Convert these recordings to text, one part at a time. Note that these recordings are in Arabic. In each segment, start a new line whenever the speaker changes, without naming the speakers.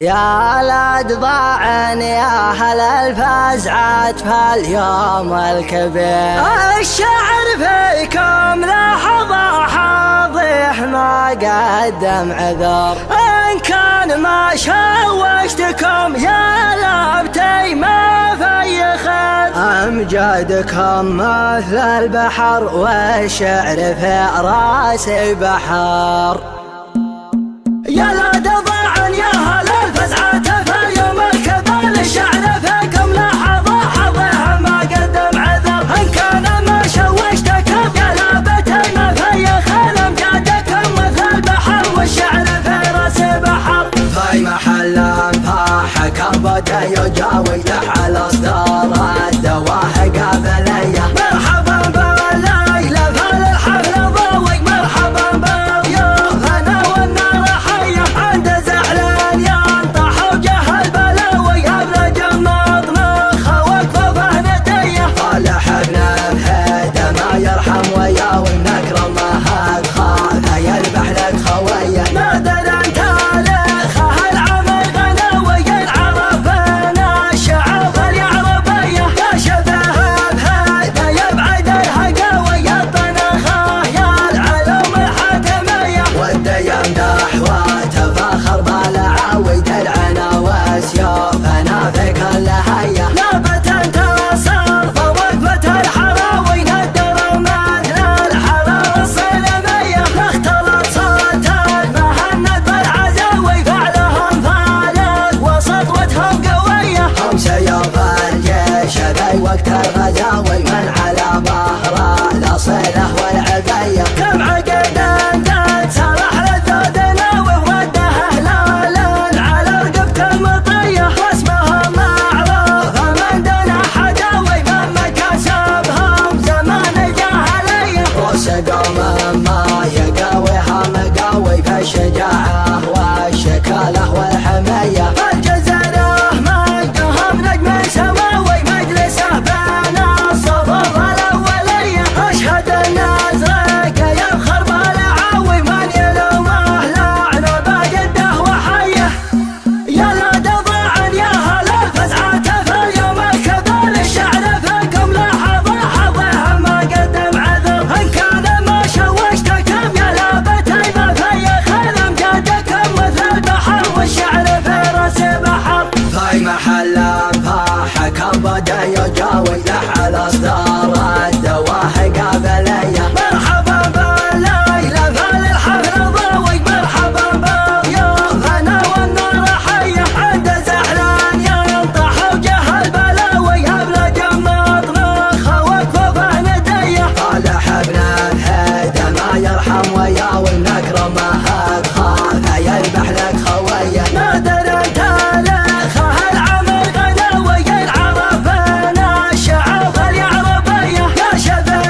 يا الأدضاعن يا هل الفزعات في اليوم الكبير، الشعر فيكم لحظة حاضح ما قدم عذر، إن كان ما شوشتكم يا لابتي ما في خير، أمجادكم مثل البحر والشعر في راسي بحر. يا الأدضاعن يا هل الفزعات في اليوم الكبير، الشعر فيكم لحظة حظها ما قدم عذر، إن كان ما شوشتكم يا لابتي ما في خير، أمجادكم مثل البحر والشعر في راسي بحر. في محل انفاح كبد يجاوي له الأصدار الدواهي قابلية، مرحبا بالليلة فالحفل ضوي، مرحبا بالضيوف أنا والنار حية، عند زعلان ينطح وجه البلاوي، أبلج المطبخ وكفوفه ندية، صالح ابن الهيدا ما يرحم وياوي، نكرم مهد خالها يذبح لك خويه، نادر انت تاريخه العمل غناوي، العرفنا الشعب اليعربيه، يا شبه بهذا يبعد الهقاوي، الطنخه يا العلوم الحاتميه، والديم دحوه فخر بالعاوي، درعنا وسيوفنا في كل هيه، نابت انتصر فوقفه الحراوي، ندر مثل الحراره الصنميه، اختلط صوت المهند بالعزاوي، فعلهم فالق وسطوتهم قويه، هم سيوف الجيش ذي وقت الغزاوي، من على ظهر الاصيله والعبيه، كم عقد قد سرح للذود ناوي، وده هلالا على رقبة المطيه، واسمهم معروف من دون حداوي، من مكاسبهم زمان الجاهليه، روس قوم ما يقاويها مقاوي، في الشجاعه والشكاله والحميه، الجزره مجدهم نجم سماوي، مجلسه بين الصفوف الاوليه، اشهد النازرق يفخر بالعاوي، من يلومه لعنه بجده وحيه. يا الأدضاعن يا هل الفزعات في اليوم الكبير، الشعر فيكم لحظة حظها ما قدم عذر، إن كان ما شوشتكم يا لابتي ما في خير، أمجادكم مثل البحر والشعر في راسي بحر. في محل انفاح كبد يجاوي له الأصدار الدواهي قابلية، مرحبا بالليلة فالحفل ضوي، مرحبا بالضيوف أنا والنار حية، عند زعلان ينطح وجه البلاوي، أبلج المطبخ وكفوفه ندية، صالح ابن الهيدا ما يرحم وياوي، نكرم مهد خالها يذبح لك خويه، نادر انت تاريخه العمل غناوي، العرفنا الشعب اليعربيه، يا شبه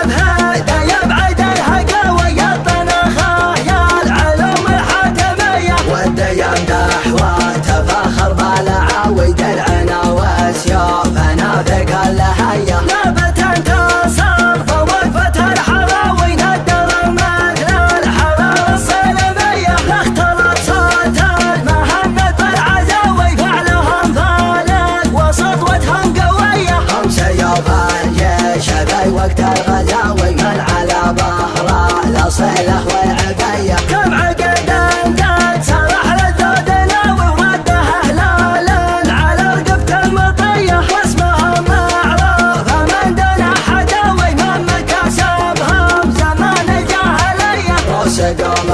بهذا يبعد الهقاوي، الطنخه يا العلوم الحاتميه، والديم دحوه فخر بالعاوي، درعنا وسيوفنا في كل هيه، نابت انتصر فوقفه الحراوي، ندر مثل الحراره الصنميه، اختلط صوت المهند بالعزاوي، فعلهم فالق وسطوتهم قويه، هم سيوف الجيش ذي وقت الغزاوي، من على ظهر الاصيله والعبيه، كم عقد قد سرح للذود ناوي، وده هلالا على رقبة المطيه، واسمهم معروف من دون حداوي، من مكاسبهم زمان الجاهليه، روس قوم